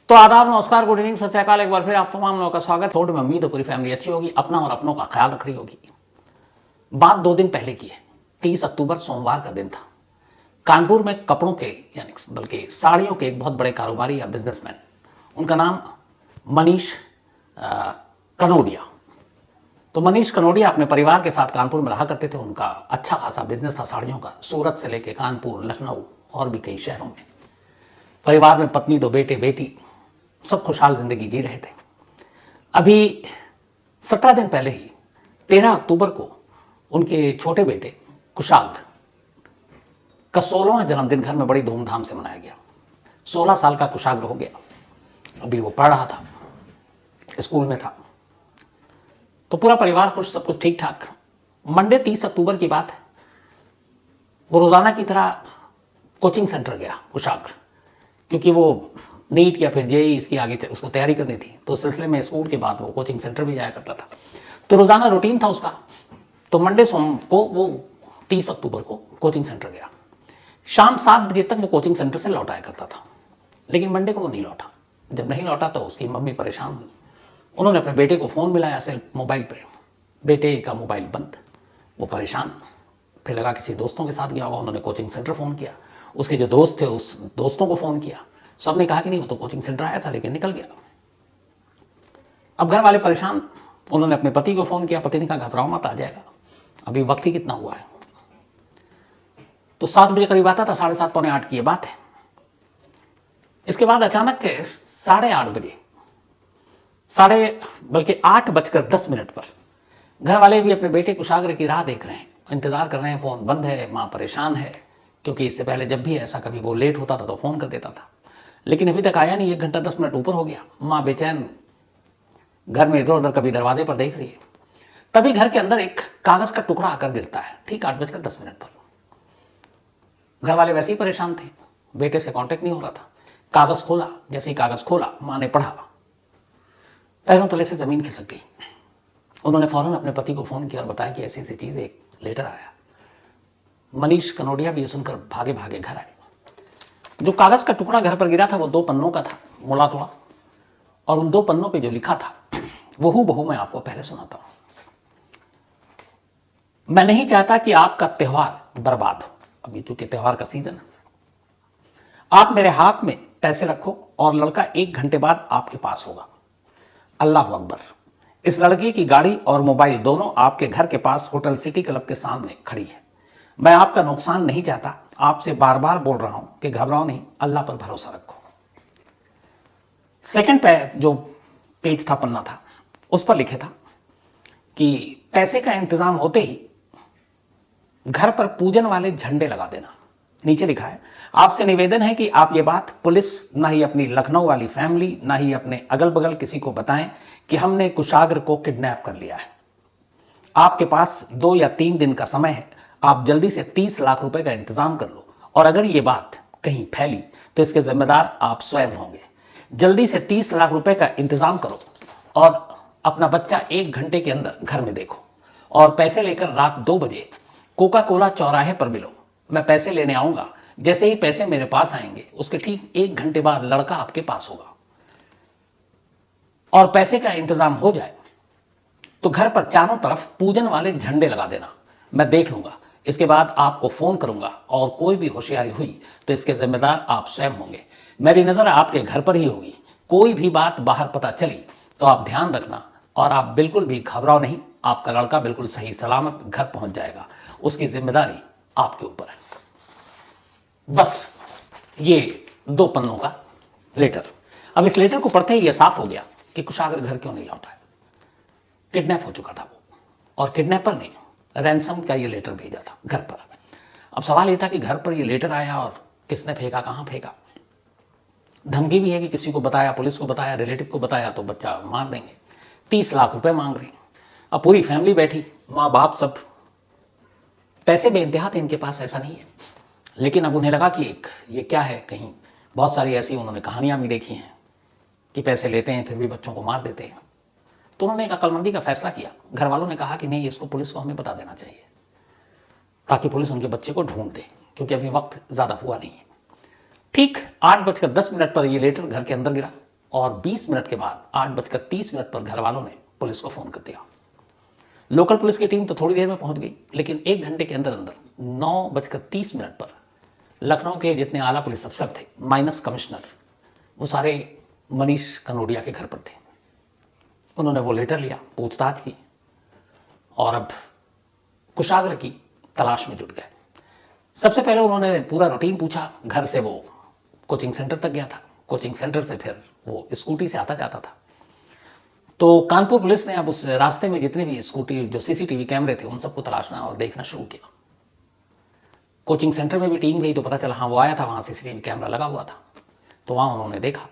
तो आदाब, नमस्कार, गुड इवनिंग, सत श्री अकाल। एक बार फिर आप तमाम लोगों का स्वागत। थोड़ी में उम्मीद है पूरी फैमिली अच्छी होगी, अपना और अपनों का ख्याल रख रही होगी। बात 2 दिन पहले की है। 30 अक्टूबर सोमवार का दिन था। कानपुर में कपड़ों के यानी बल्कि साड़ियों के एक बहुत बड़े कारोबारी या बिजनेसमैन, उनका नाम मनीष कनोडिया। तो मनीष कनोडिया अपने परिवार के साथ कानपुर में रहा करते थे। उनका अच्छा खासा बिजनेस था साड़ियों का, सूरत से लेकर कानपुर, लखनऊ और भी कई शहरों में। परिवार में पत्नी, 2 बेटे बेटी, सब खुशहाल जिंदगी जी रहे थे। अभी 17 दिन पहले ही 13 अक्टूबर को उनके छोटे बेटे कुशाग्र का 16वां जन्मदिन घर में बड़ी धूमधाम से मनाया गया। 16 साल का कुशाग्र हो गया। अभी वो पढ़ रहा था, स्कूल में था। तो पूरा परिवार खुश, सब कुछ ठीक ठाक। मंडे 30 अक्टूबर की बात है। वो रोजाना की तरह कोचिंग सेंटर गया कुशाग्र, क्योंकि वो नीट या फिर जेई इसकी आगे उसको तैयारी करनी थी। तो उस सिलसिले में स्कूल के बाद वो कोचिंग सेंटर भी जाया करता था। तो रोजाना रूटीन था उसका। तो मंडे सोम को वो 30 अक्टूबर को कोचिंग सेंटर गया। शाम 7 बजे तक वो कोचिंग सेंटर से लौट आया करता था, लेकिन मंडे को वो नहीं लौटा। जब नहीं लौटा तो उसकी मम्मी परेशान हुई। उन्होंने अपने बेटे को फ़ोन मिलाया सेल्फ मोबाइल पे। बेटे का मोबाइल बंद, वो परेशान। फिर लगा किसी दोस्तों के साथ गया होगा। उन्होंने कोचिंग सेंटर फ़ोन किया, उसके जो दोस्त थे उस दोस्तों को फ़ोन किया। सब ने कहा कि नहीं, वो तो कोचिंग सेंटर आया था लेकिन निकल गया। अब घर वाले परेशान। उन्होंने अपने पति को फ़ोन किया। पति ने कहा घबराओ मत, आ जाएगा, अभी वक्त ही कितना हुआ है। तो 7 बजे करीब आता था, 7:30 पौने 8 की ये बात है। इसके बाद अचानक 8:30 बजे, बल्कि 8:10 पर घर वाले भी अपने बेटे कुशाग्र की राह देख रहे हैं, इंतजार कर रहे हैं। फ़ोन बंद है, माँ परेशान है, क्योंकि इससे पहले जब भी ऐसा कभी वो लेट होता था तो फ़ोन कर देता था, लेकिन अभी तक आया नहीं। 1 घंटा 10 मिनट ऊपर हो गया। माँ बेचैन घर में इधर उधर कभी दरवाजे पर देख रही है। तभी घर के अंदर एक कागज का टुकड़ा आकर गिरता है, ठीक 8:10 पर। घर वाले वैसे ही परेशान थे, बेटे से कांटेक्ट नहीं हो रहा था। कागज खोला, जैसे ही कागज खोला माँ ने पढ़ा, पैरों तले से जमीन खिसक गई। उन्होंने फौरन अपने पति को फोन किया और बताया कि ऐसी ऐसी चीज, एक लेटर आया। मनीष कनोडिया भी ये सुनकर भागे भागे घर आए। जो कागज का टुकड़ा घर पर गिरा था वो 2 पन्नों का था, मोड़ा तोड़ा, और उन 2 पन्नों पे जो लिखा था वो हूबहू मैं आपको पहले सुनाता हूं। मैं नहीं चाहता कि आपका त्योहार बर्बाद हो। अभी चूंकि त्योहार का सीजन है, आप मेरे हाथ में पैसे रखो और लड़का 1 घंटे बाद आपके पास होगा। अल्लाह अकबर। इस लड़के की गाड़ी और मोबाइल दोनों आपके घर के पास होटल सिटी क्लब के सामने खड़ी है। मैं आपका नुकसान नहीं चाहता, आपसे बार बार बोल रहा हूं कि घबराओ नहीं, अल्लाह पर भरोसा रखो। सेकंड पे जो पेज था, पन्ना था, उस पर लिखे था कि पैसे का इंतजाम होते ही घर पर पूजन वाले झंडे लगा देना। नीचे लिखा है, आपसे निवेदन है कि आप ये बात पुलिस, ना ही अपनी लखनऊ वाली फैमिली, ना ही अपने अगल बगल किसी को बताएं कि हमने कुशाग्र को किडनैप कर लिया है। आपके पास 2 या 3 दिन का समय है। आप जल्दी से 30 लाख रुपए का इंतजाम कर लो, और अगर ये बात कहीं फैली तो इसके जिम्मेदार आप स्वयं होंगे। जल्दी से 30 लाख रुपए का इंतजाम करो और अपना बच्चा 1 घंटे के अंदर घर में देखो, और पैसे लेकर रात 2 बजे कोका कोला चौराहे पर मिलो। मैं पैसे लेने आऊंगा। जैसे ही पैसे मेरे पास आएंगे उसके ठीक 1 घंटे बाद लड़का आपके पास होगा, और पैसे का इंतजाम हो जाए तो घर पर चारों तरफ पूजन वाले झंडे लगा देना। मैं देख लूंगा। इसके बाद आपको फोन करूंगा, और कोई भी होशियारी हुई तो इसके जिम्मेदार आप स्वयं होंगे। मेरी नजर आपके घर पर ही होगी। कोई भी बात बाहर पता चली तो आप ध्यान रखना, और आप बिल्कुल भी घबराओ नहीं। आपका लड़का बिल्कुल सही सलामत घर पहुंच जाएगा। उसकी जिम्मेदारी आपके ऊपर है। बस ये 2 पन्नों का लेटर। अब इस लेटर को पढ़ते ही यह साफ हो गया कि कुशाग्र घर क्यों नहीं लौटा है। किडनैप हो चुका था वो, और किडनैपर ने रैंसम का ये लेटर भेजा था घर पर। अब सवाल ये था कि घर पर ये लेटर आया और किसने फेंका, कहां फेंका। धमकी भी है कि किसी को बताया, पुलिस को बताया, रिलेटिव को बताया तो बच्चा मार देंगे। 30 लाख रुपए मांग रहे। अब पूरी फैमिली बैठी, माँ बाप सब। पैसे बेइंतहा थे इनके पास, ऐसा नहीं है, लेकिन अब उन्हें लगा कि ये क्या है। कहीं बहुत सारी ऐसी उन्होंने कहानियां भी देखी हैं कि पैसे लेते हैं फिर भी बच्चों को मार देते हैं। तो उन्होंने एक अक्लमंदी का फैसला किया। घर वालों ने कहा कि नहीं, इसको पुलिस को हमें बता देना चाहिए, ताकि पुलिस उनके बच्चे को ढूंढ दे, क्योंकि अभी वक्त ज्यादा हुआ नहीं है। ठीक 8:10 पर यह लेटर घर के अंदर गिरा। और 20 मिनट के बाद 8:30 पर घर वालों ने पुलिस को फोन कर दिया। लोकल पुलिस की टीम तो थोड़ी देर में पहुंच गई, लेकिन 1 घंटे के अंदर अंदर 9:30 पर लखनऊ के जितने आला पुलिस अफसर थे माइनस कमिश्नर, वो सारे मनीष कनोडिया के घर पर थे। उन्होंने वो लेटर लिया, पूछताछ की और अब कुशाग्र की तलाश में जुट गए। सबसे पहले उन्होंने पूरा रूटीन पूछा। घर से वो कोचिंग सेंटर तक गया था, कोचिंग सेंटर से फिर वो स्कूटी से आता जाता था। तो कानपुर पुलिस ने अब उस रास्ते में जितने भी स्कूटी जो सीसीटीवी कैमरे थे उन सबको तलाशना और देखना शुरू किया। कोचिंग सेंटर में भी टीम गई तो पता चला हाँ वो आया था, वहाँ सीसीटीवी कैमरा लगा हुआ था। तो वहाँ उन्होंने देखा,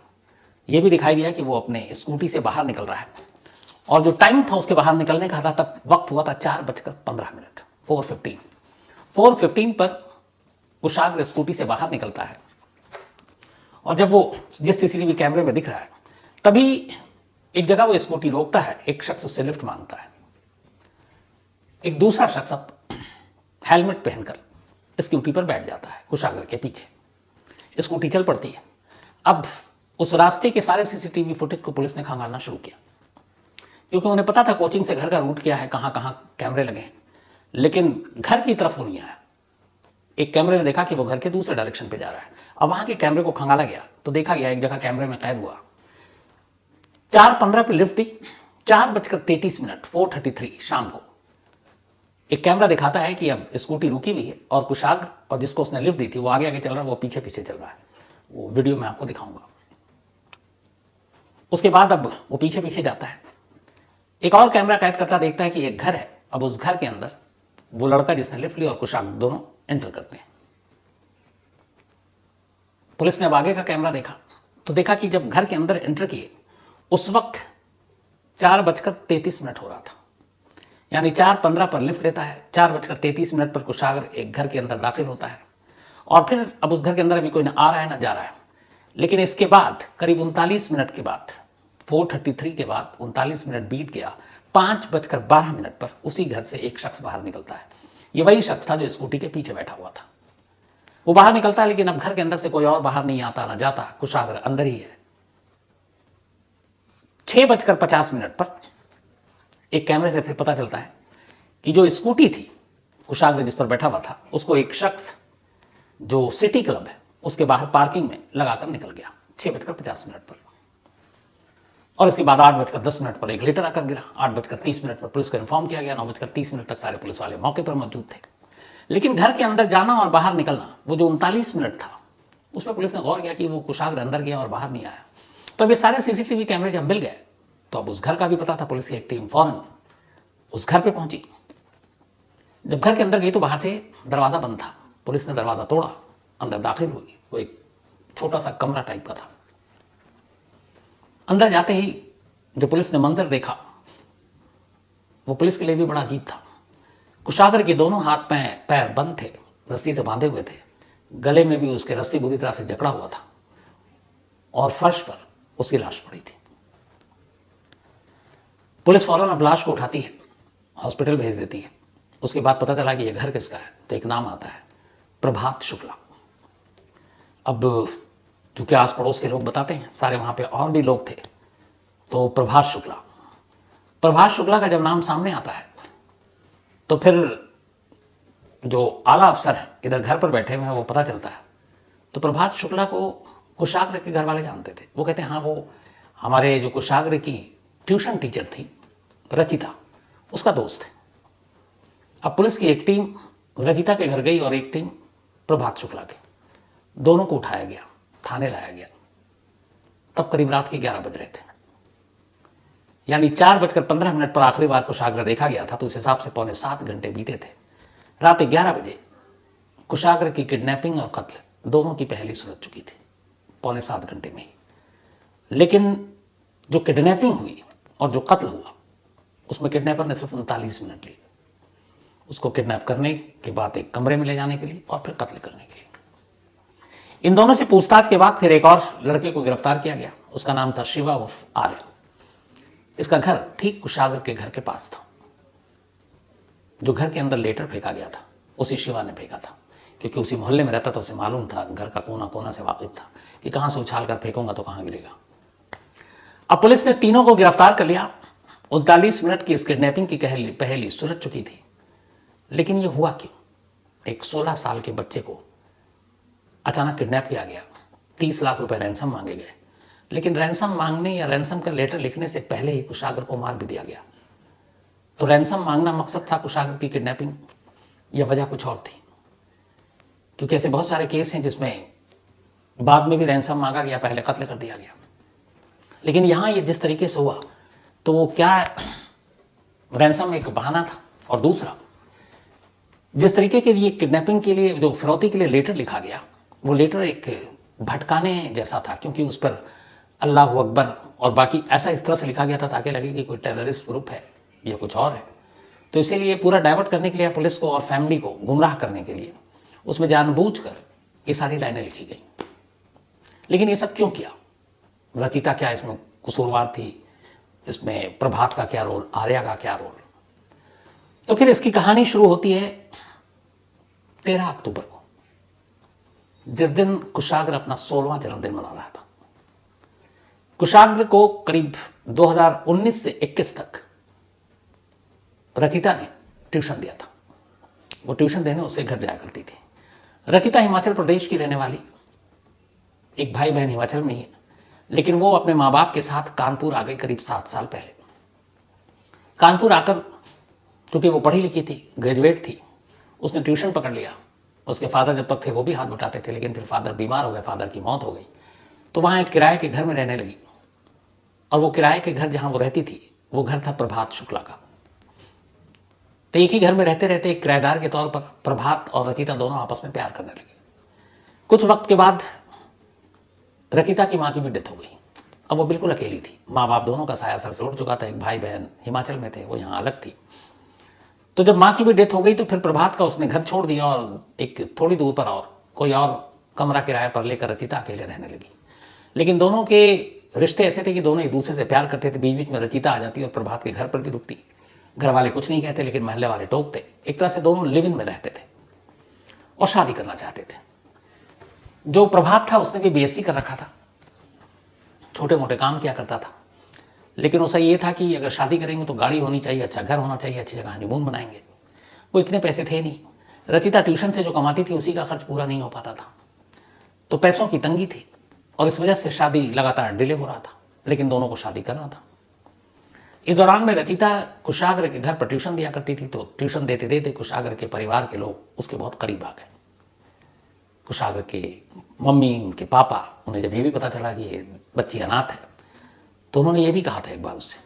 ये भी दिखाई दिया कि वो अपने स्कूटी से बाहर निकल रहा है और जो टाइम था उसके बाहर निकलने का था तब वक्त हुआ था 4:15, 4:15 पर कुशाग्र स्कूटी से बाहर निकलता है और जब वो जिस सीसीटीवी कैमरे में दिख रहा है तभी एक जगह वो स्कूटी रोकता है, एक शख्स उससे लिफ्ट मांगता है। एक दूसरा शख्स अब हेलमेट पहनकर स्कूटी पर बैठ जाता है कुशाग्र के पीछे। स्कूटी चल पड़ती है। अब उस रास्ते के सारे सीसीटीवी फुटेज को पुलिस ने खंगालना शुरू किया, क्योंकि उन्हें पता था कोचिंग से घर का रूट क्या है, कहाँ कहाँ कैमरे लगे हैं, लेकिन घर की तरफ वो नहीं आया। एक कैमरे ने देखा कि वो घर के दूसरे डायरेक्शन पे जा रहा है। अब वहां के कैमरे को खंगाला गया तो देखा गया एक जगह कैमरे में कैद हुआ 4:15 पे लिफ्ट दी, 4:33 4:33 शाम को एक कैमरा दिखाता है कि अब स्कूटी रुकी हुई है और कुशाग्र और जिसको उसने लिफ्ट दी थी वो आगे आगे चल रहा है, वो पीछे पीछे चल रहा है। वो वीडियो में आपको दिखाऊंगा। उसके बाद अब वो पीछे पीछे जाता है। एक और कैमरा कैद करता देखता है कि एक घर है। अब उस घर के अंदर वो लड़का जिसने लिफ्ट ली और कुशाग्र दोनों एंटर करते हैं। पुलिस ने अब आगे का कैमरा देखा तो देखा कि जब घर के अंदर एंटर किए उस वक्त 4:33 हो रहा था, यानी 4:15 पर लिफ्ट लेता है, 4:33 पर कुशाग्र एक घर के अंदर दाखिल होता है और फिर अब उस घर के अंदर अभी कोई ना आ रहा है ना जा रहा है। लेकिन इसके बाद करीब 39 मिनट के बाद 4:33 के बाद 39 मिनट बीत गया, 5:12 पर उसी घर से एक शख्स बाहर निकलता है। ये वही शख्स था जो स्कूटी के पीछे बैठा हुआ था। वो बाहर निकलता है, लेकिन अब घर के अंदर से कोई और बाहर नहीं आता ना जाता, कुशाग्र अंदर ही है। 6:50 पर एक कैमरे से फिर पता चलता है कि जो स्कूटी थी कुशाग्र जिस पर बैठा हुआ था उसको एक शख्स जो सिटी क्लब है उसके बाहर पार्किंग में लगाकर निकल गया 6:50 पर। और इसके बाद 8:10 पर एक लेटर आकर गिरा। 8:30 पर पुलिस को इन्फॉर्म किया गया। 9:30 तक सारे पुलिस वाले मौके पर मौजूद थे। लेकिन घर के अंदर जाना और बाहर निकलना, वो जो 39 मिनट था उस पर पुलिस ने गौर किया कि वो कुशाग्र अंदर गया और बाहर नहीं आया। तो अब ये सारे सीसीटीवी कैमरे जब मिल गए तो अब उस घर का भी पता था। पुलिस की एक टीम फौरन उस घर पे पहुंची। जब घर के अंदर गई तो बाहर से दरवाजा बंद था। पुलिस ने दरवाजा तोड़ा, अंदर दाखिल हुई। वो एक छोटा सा कमरा टाइप का था। अंदर जाते ही जो पुलिस ने मंजर देखा वो पुलिस के लिए भी बड़ा अजीब था। कुशाग्र के दोनों हाथ पैर बंद थे, रस्सी से बांधे हुए थे। गले में भी उसके रस्सी बुरी तरह से जकड़ा हुआ था और फर्श पर उसकी लाश पड़ी थी। पुलिस फौरन अब लाश को उठाती है, हॉस्पिटल भेज देती है। उसके बाद पता चला कि यह घर किसका है, तो एक नाम आता है, प्रभात शुक्ला। अब चूंकि आस पड़ोस के लोग बताते हैं, सारे वहां पे और भी लोग थे, तो प्रभात शुक्ला का जब नाम सामने आता है तो फिर जो आला अफसर है इधर घर पर बैठे हुए हैं वो पता चलता है। तो प्रभात शुक्ला को कुशाग्र के घर वाले जानते थे। वो कहते हैं हाँ, वो हमारे जो कुशाग्र की ट्यूशन टीचर थी रचिता, उसका दोस्त है। अब पुलिस की एक टीम रचिता के घर गई और एक टीम प्रभात शुक्ला के, दोनों को उठाया गया, थाने लाया गया। तब करीब रात के 11 बज रहे थे, यानी 4:15 पर आखिरी बार कुशाग्र देखा गया था। तो उस हिसाब से 6.25 घंटे बीते थे। रात 11 बजे कुशाग्र की किडनैपिंग और कत्ल दोनों की पहली सुलझ चुकी थी 6.25 घंटे में ही। लेकिन जो किडनैपिंग हुई और जो कत्ल हुआ उसमें किडनैपर ने सिर्फ 39 मिनट ली, उसको किडनैप करने के बाद एक कमरे में ले जाने के लिए और फिर कत्ल करने के लिए। इन दोनों से पूछताछ के बाद फिर एक और लड़के को गिरफ्तार किया गया। उसका नाम था शिवा उर्फ आर्य। इसका घर ठीक कुशाग्र के घर के पास था। जो घर के अंदर लेटर फेंका गया था उसी शिवा ने फेंका था, क्योंकि उसी मोहल्ले में रहता था। उसे मालूम था, घर का कोना कोना से वाकिफ था कि कहाँ से उछाल कर फेंकूंगा तो कहाँ गिरेगा। अब पुलिस ने तीनों को गिरफ्तार कर लिया। 39 मिनट की इस किडनैपिंग की पहेली सुलझ चुकी थी। लेकिन ये हुआ क्यों? एक 16 साल के बच्चे को अचानक किडनैप किया गया, 30 लाख रुपए रैंसम मांगे गए, लेकिन रैंसम मांगने या रैंसम का लेटर लिखने से पहले ही कुशागर को मार भी दिया गया। तो रैंसम मांगना मकसद था कुशागर की किडनैपिंग या वजह कुछ और थी? क्योंकि ऐसे बहुत सारे केस हैं जिसमें बाद में भी रैंसम मांगा गया, पहले कत्ल कर दिया गया। लेकिन यहां ये जिस तरीके से हुआ तो वो क्या रैंसम एक बहाना था, और दूसरा जिस तरीके के लिए किडनैपिंग के लिए जो फिरौती के लिए लेटर लिखा गया, वो लेटर एक भटकाने जैसा था, क्योंकि उस पर अल्लाह अकबर और बाकी ऐसा इस तरह से लिखा गया था ताकि लगे कि कोई टेररिस्ट ग्रुप है या कुछ और है। तो इसीलिए पूरा डाइवर्ट करने के लिए, पुलिस को और फैमिली को गुमराह करने के लिए उसमें जानबूझकर ये सारी लाइनें लिखी गई। लेकिन ये सब क्यों किया? रचिता क्या इसमें कसूरवार थी? इसमें प्रभात का क्या रोल, आर्या का क्या रोल? तो फिर इसकी कहानी शुरू होती है 13 अक्टूबर को, जिस दिन कुशाग्र अपना 16वां जन्मदिन मना रहा था। कुशाग्र को करीब 2019 से 21 तक रचिता ने ट्यूशन दिया था। वो ट्यूशन देने उससे घर जाया करती थी। रचिता हिमाचल प्रदेश की रहने वाली, एक भाई बहन हिमाचल में ही है, लेकिन वो अपने माँ बाप के साथ कानपुर आ गई करीब 7 साल पहले। कानपुर आकर, क्योंकि वो पढ़ी लिखी थी, ग्रेजुएट थी, उसने ट्यूशन पकड़ लिया। उसके फादर जब तक थे वो भी हाथ बटाते थे, लेकिन फिर फादर बीमार हो गए, फादर की मौत हो गई, तो वहाँ एक किराए के घर में रहने लगी। और वो किराए के घर जहाँ वो रहती थी, वो घर था प्रभात शुक्ला का। तो एक ही घर में रहते रहते एक किराएदार के तौर पर प्रभात और रचिता दोनों आपस में प्यार करने लगे। कुछ वक्त के बाद रचिता की माँ की भी डेथ हो गई। अब वो बिल्कुल अकेली थी, माँ बाप दोनों का साया सर से उठ चुका था। एक भाई बहन हिमाचल में थे, वो यहाँ अलग थी। तो जब माँ की भी डेथ हो गई तो फिर प्रभात का उसने घर छोड़ दिया और एक थोड़ी दूर पर और कोई और कमरा किराए पर लेकर रचिता अकेले रहने लगी। लेकिन दोनों के रिश्ते ऐसे थे कि दोनों एक दूसरे से प्यार करते थे। बीच बीच में रचिता आ जाती और प्रभात के घर पर भी रुकती। घर वाले कुछ नहीं कहते, लेकिन महल्ले वाले टोकते। एक तरह से दोनों लिव इन में रहते थे और शादी करना चाहते थे। जो प्रभात था उसने भी बीएससी कर रखा था, छोटे मोटे काम किया करता था, लेकिन उसे ये था कि अगर शादी करेंगे तो गाड़ी होनी चाहिए, अच्छा घर होना चाहिए, अच्छी जगह हनीमून बनाएंगे। वो इतने पैसे थे नहीं। रचिता ट्यूशन से जो कमाती थी उसी का खर्च पूरा नहीं हो पाता था, तो पैसों की तंगी थी और इस वजह से शादी लगातार डिले हो रहा था। लेकिन दोनों को शादी करना था। इस दौरान में रचिता कुशाग्र के घर पर ट्यूशन दिया करती थी, तो ट्यूशन देते देते कुशाग्र के परिवार के लोग उसके बहुत करीब आ गए। कुशाग्र के मम्मी, उनके पापा, उन्हें जब ये भी पता चला कि ये बच्ची अनाथ है, तो उन्होंने ये भी कहा था एक बार उससे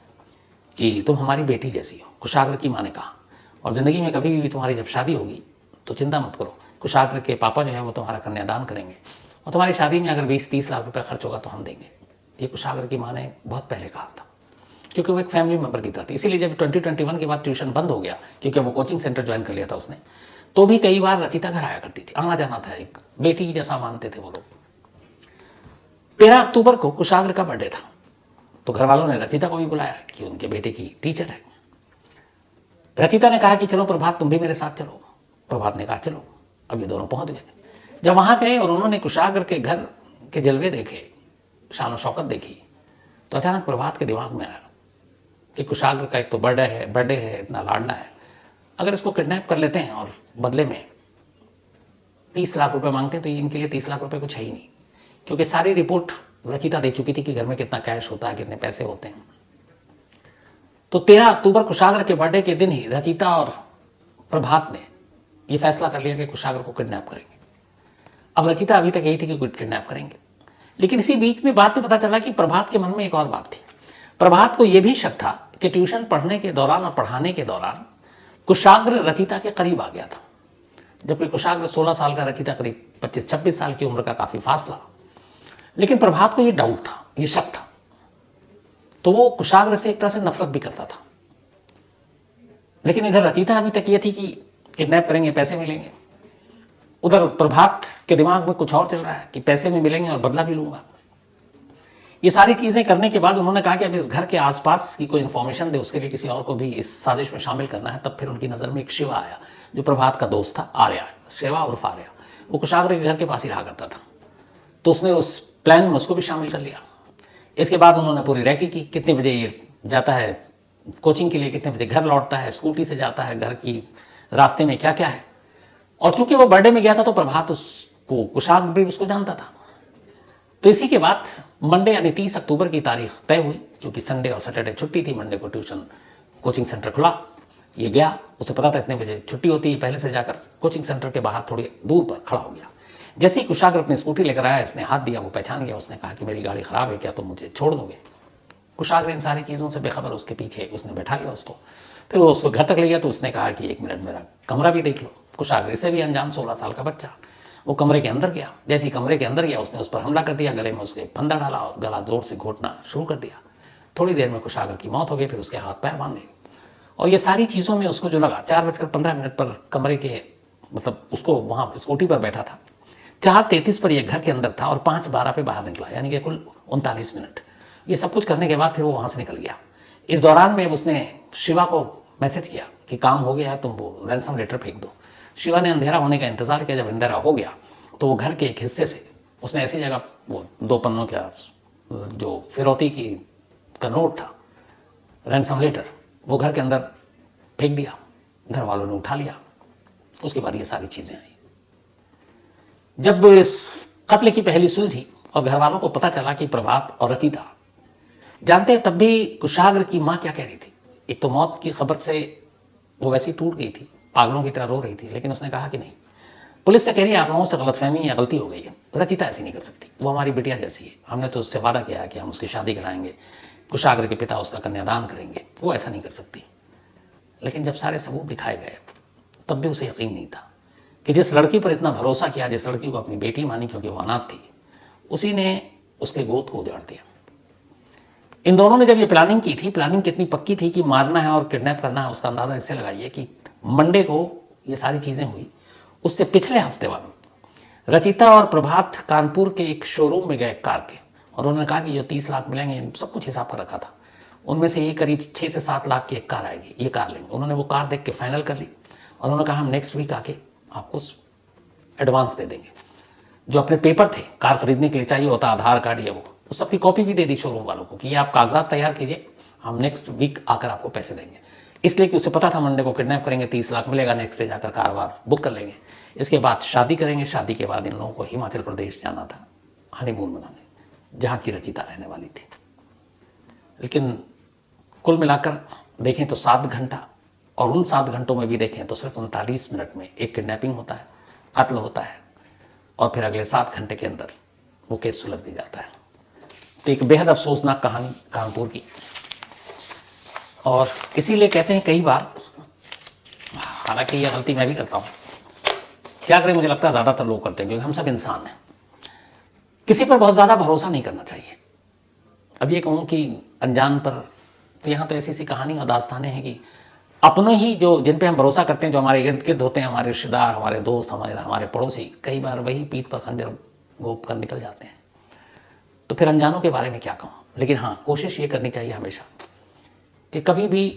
कि तुम हमारी बेटी जैसी हो। कुशाग्र की माँ ने कहा, और ज़िंदगी में कभी भी तुम्हारी जब शादी होगी तो चिंता मत करो, कुशाग्र के पापा जो है वो तुम्हारा कन्यादान करेंगे और तुम्हारी शादी में अगर 20-30 लाख रुपये खर्च होगा तो हम देंगे। ये कुशाग्र की माँ ने बहुत पहले कहा था, क्योंकि वो एक फैमिली मेंबर की तरह थी। इसीलिए जब 2021 के बाद ट्यूशन बंद हो गया, क्योंकि वो कोचिंग सेंटर ज्वाइन कर लिया था उसने, तो भी कई बार रचिता घर आया करती थी, आना जाना था, एक बेटी जैसा मानते थे वो लोग। 13 अक्टूबर को कुशाग्र का बर्थडे था, तो घर वालों ने रचिता को भी बुलाया कि उनके बेटे की टीचर है। रचिता ने कहा कि चलो प्रभात तुम भी मेरे साथ चलो। प्रभात ने कहा चलो। अब ये दोनों पहुंच गए। जब वहां गए और उन्होंने कुशाग्र के घर के जलवे देखे, शान शौकत देखी, तो अचानक प्रभात के दिमाग में आया कि कुशाग्र का एक तो बर्थडे है, इतना लाडला है, अगर इसको किडनैप कर लेते हैं और बदले में 30 लाख रुपए मांगते हैं तो इनके लिए 30 लाख रुपए कुछ है ही नहीं, क्योंकि सारी रिपोर्ट रचिता दे चुकी थी कि घर में कितना कैश होता है, कितने पैसे होते हैं। तो 13 अक्टूबर कुशाग्र के बर्थडे के दिन ही रचिता और प्रभात ने यह फैसला कर लिया कि कुशाग्र को किडनैप करेंगे। अब रचिता अभी तक यही थी कि किडनैप करेंगे, लेकिन इसी बीच में बाद में पता चला कि प्रभात के मन में एक और बात थी। प्रभात को यह भी शक था कि ट्यूशन पढ़ने के दौरान और पढ़ाने के दौरान कुशाग्र रचिता के करीब आ गया था, जबकि कुशाग्र 16 साल का, रचिता करीब 25-26 साल की उम्र का, काफी फासला। लेकिन प्रभात को यह डाउट था, यह शक था, तो वो कुशाग्र से एक तरह से नफरत भी करता था। लेकिन इधर रचिता अभी तक ये थी कि किडनैप करेंगे, पैसे मिलेंगे। उधर प्रभात के दिमाग में कुछ और चल रहा है कि पैसे भी मिलेंगे और बदला भी लूंगा। ये सारी चीजें करने के बाद उन्होंने कहा कि अब इस घर के आसपास की कोई इन्फॉर्मेशन दे, उसके लिए किसी और को भी इस साजिश में शामिल करना है। तब फिर उनकी नजर में एक शिवा आया, जो प्रभात का दोस्त था, आर्या, शिवा उर्फ आर्या। वो कुशाग्र के घर के पास ही रहा करता था, तो उसने उस प्लान में उसको भी शामिल कर लिया। इसके बाद उन्होंने पूरी रैकी की, कितने बजे ये जाता है कोचिंग के लिए, कितने बजे घर लौटता है, स्कूटी से जाता है, घर की रास्ते में क्या क्या है। और चूंकि वो बर्थडे में गया था तो प्रभात उसको, कुशाग्र भी उसको जानता था। तो इसी के बाद मंडे यानी 30 अक्टूबर की तारीख तय हुई, क्योंकि संडे और सैटरडे छुट्टी थी, मंडे को ट्यूशन कोचिंग सेंटर खुला। ये गया, उसे पता था इतने बजे छुट्टी होती है, पहले से जाकर कोचिंग सेंटर के बाहर थोड़ी दूर पर खड़ा हो गया। जैसे ही कुशाग्र अपनी स्कूटी लेकर आया, इसने हाथ दिया, वो पहचान गया। उसने कहा कि मेरी गाड़ी खराब है, क्या तुम मुझे छोड़ दोगे? कुशाग्र इन सारी चीज़ों से बेखबर उसके पीछे उसने बैठा लिया उसको। फिर वो उसको घर तक ले गया तो उसने कहा कि 1 मिनट मेरा कमरा भी देख लो। कुशाग्र से भी अनजान 16 साल का बच्चा वो कमरे के अंदर गया। जैसे ही कमरे के अंदर गया, उसने उस पर हमला कर दिया, गले में उसके फंदा डाला और गला जोर से घोटना शुरू कर दिया। थोड़ी देर में कुशाग्र की मौत हो गई। फिर उसके हाथ पैर बांधे। और ये सारी चीज़ों में उसको जो लगा, 4:15 पर कमरे के, मतलब उसको वहाँ स्कूटी पर बैठा था, 4:33 पर यह घर के अंदर था और 5:12 पे बाहर निकला, यानी कि कुल 39 मिनट। ये सब कुछ करने के बाद फिर वो वहाँ से निकल गया। इस दौरान में उसने शिवा को मैसेज किया कि काम हो गया है, तुम वो रैंसम लेटर फेंक दो। शिवा ने अंधेरा होने का इंतजार किया। जब अंधेरा हो गया तो वो घर के एक हिस्से से उसने ऐसी जगह वो 2 पन्नों का जो फिरौती की का नोट था, रैंसम लेटर, वो घर के अंदर फेंक दिया। घर वालों ने उठा लिया। उसके बाद ये सारी चीजें आई। जब इस कत्ल की पहली सुलझी और घर वालों को पता चला कि प्रभात और रचिता जानते हैं, तब भी कुशाग्र की माँ क्या कह रही थी। एक तो मौत की खबर से वो वैसी टूट गई थी, पागलों की तरह रो रही थी, लेकिन उसने कहा कि नहीं, पुलिस से कह रही है आप लोगों से गलतफहमी या गलती हो गई है, रचिता ऐसी नहीं कर सकती, वो हमारी बिटिया जैसी है, हमने तो उससे वादा किया है कि हम उसकी शादी कराएंगे, कुशाग्र के पिता उसका कन्यादान करेंगे, वो ऐसा नहीं कर सकती। लेकिन जब सारे सबूत दिखाए गए तब भी उसे यकीन नहीं था कि जिस लड़की पर इतना भरोसा किया, जिस लड़की को अपनी बेटी मानी क्योंकि वो अनाथ थी, उसी ने उसके गोद को उजाड़ दिया। इन दोनों ने जब ये प्लानिंग की थी, प्लानिंग कितनी पक्की थी कि मारना है और किडनैप करना है, उसका अंदाजा इससे लगाइए कि मंडे को ये सारी चीजें हुई, उससे पिछले हफ्ते वाले रचिता और प्रभात कानपुर के एक शोरूम में गए कार के, और उन्होंने कहा कि जो 30 लाख मिलेंगे, सब कुछ हिसाब कर रखा था, उनमें से ये करीब 6 से 7 लाख की एक कार आएगी, ये कार लेंगे। उन्होंने वो कार देख के फाइनल कर ली और उन्होंने कहा हम नेक्स्ट वीक आके आपको एडवांस दे देंगे। जो अपने पेपर थे कार खरीदने के लिए चाहिए होता, आधार कार्ड, ये वो उस सबकी कॉपी भी दे दी शोरूम वालों को कि ये आप कागजात तैयार कीजिए, हम नेक्स्ट वीक आकर आपको पैसे देंगे। इसलिए कि उसे पता था मंडे को किडनैप करेंगे, 30 लाख मिलेगा, नेक्स्ट डे जाकर कार वार बुक कर लेंगे, इसके बाद शादी करेंगे। शादी के बाद इन लोगों को हिमाचल प्रदेश जाना था हनीमून मनाने, जहाँ की रचिता रहने वाली थी। लेकिन कुल मिलाकर देखें तो 7 घंटा, और उन 7 घंटों में भी देखें तो सिर्फ 39 मिनट में एक किडनैपिंग होता है, कत्ल होता है, और फिर अगले 7 घंटे के अंदर वो केस सुलझ भी जाता है। तो एक बेहद अफसोसनाक कहानी कानपुर की। और इसीलिए कहते हैं कई बार, हालांकि यह गलती मैं भी करता हूँ, क्या करें, मुझे लगता है ज़्यादातर लोग करते हैं, क्योंकि हम सब इंसान हैं, किसी पर बहुत ज़्यादा भरोसा नहीं करना चाहिए। अब ये कहूँ कि अनजान पर, तो यहाँ तो ऐसी सी कहानी और दास्तानें हैं कि अपने ही जो जिन पे हम भरोसा करते हैं, जो हमारे इर्द गिर्द होते हैं, हमारे रिश्तेदार, हमारे दोस्त, हमारे पड़ोसी, कई बार वही पीठ पर खंजर घोंप कर निकल जाते हैं। तो फिर अनजानों के बारे में क्या कहूँ। लेकिन हाँ, कोशिश ये करनी चाहिए हमेशा कि कभी भी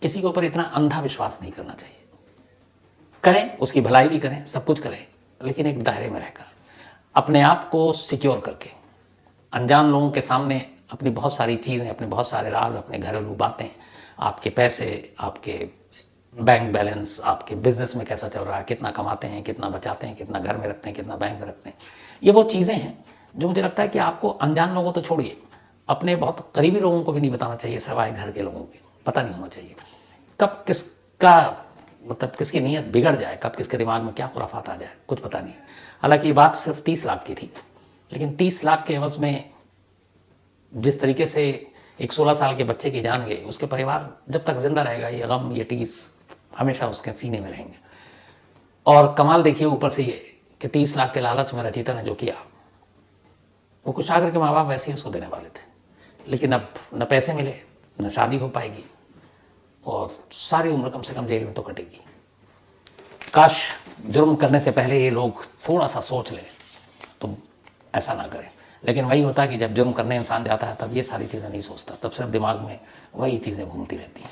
किसी के ऊपर इतना अंधा विश्वास नहीं करना चाहिए। करें, उसकी भलाई भी करें, सब कुछ करें, लेकिन एक दायरे में रहकर, अपने आप को सिक्योर करके। अनजान लोगों के सामने अपनी बहुत सारी चीज़ें, अपने बहुत सारे राज, अपने घरेलू बातें, आपके पैसे, आपके बैंक बैलेंस, आपके बिजनेस में कैसा चल रहा है, कितना कमाते हैं, कितना बचाते हैं, कितना घर में रखते हैं, कितना बैंक में रखते हैं, ये वो चीज़ें हैं जो मुझे लगता है कि आपको अनजान लोगों तो छोड़िए, अपने बहुत करीबी लोगों को भी नहीं बताना चाहिए, सिवाय घर के लोगों के। पता नहीं होना चाहिए कब किसका, मतलब किसकी नीयत बिगड़ जाए, कब किसके दिमाग में क्या खुराफात आ जाए, कुछ पता नहीं। हालांकि ये बात सिर्फ 30 लाख की थी, लेकिन 30 लाख के एवज में जिस तरीके से एक 16 साल के बच्चे की जान गई, उसके परिवार जब तक जिंदा रहेगा, ये गम, ये टीस हमेशा उसके सीने में रहेंगे। और कमाल देखिए ऊपर से ये कि 30 लाख के लालच में रचिता ने जो किया, वो कुशाग्र के माँ बाप वैसे ही उसको देने वाले थे, लेकिन अब न पैसे मिले, न शादी हो पाएगी, और सारी उम्र कम से कम जेल में तो कटेगी। काश जुर्म करने से पहले ये लोग थोड़ा सा सोच लें तो ऐसा ना करें। लेकिन वही होता है कि जब जुर्म करने इंसान जाता है तब ये सारी चीज़ें नहीं सोचता, तब सिर्फ दिमाग में वही चीज़ें घूमती रहती हैं।